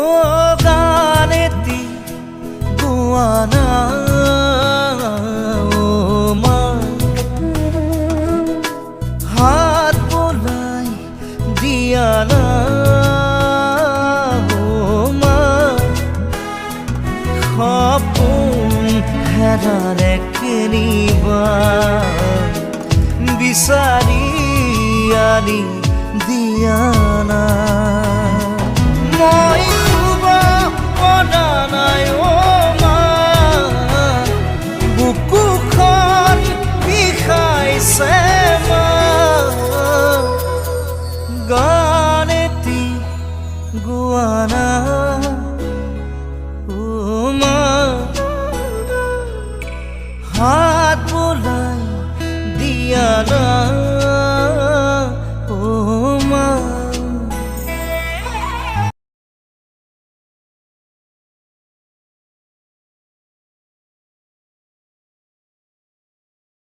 ও গানেতি গোয়ানা ও মা হাত বোলাই দিয়ানা ও মা সপোন হেৰালে কেনিবা বিচাৰি আনি দিয়ানা মই শুব পৰা নাই অ মা বুকুখন বিষাইছে মা গানেতি গোৱানা ও মা হাত বোলাই দিয়ানা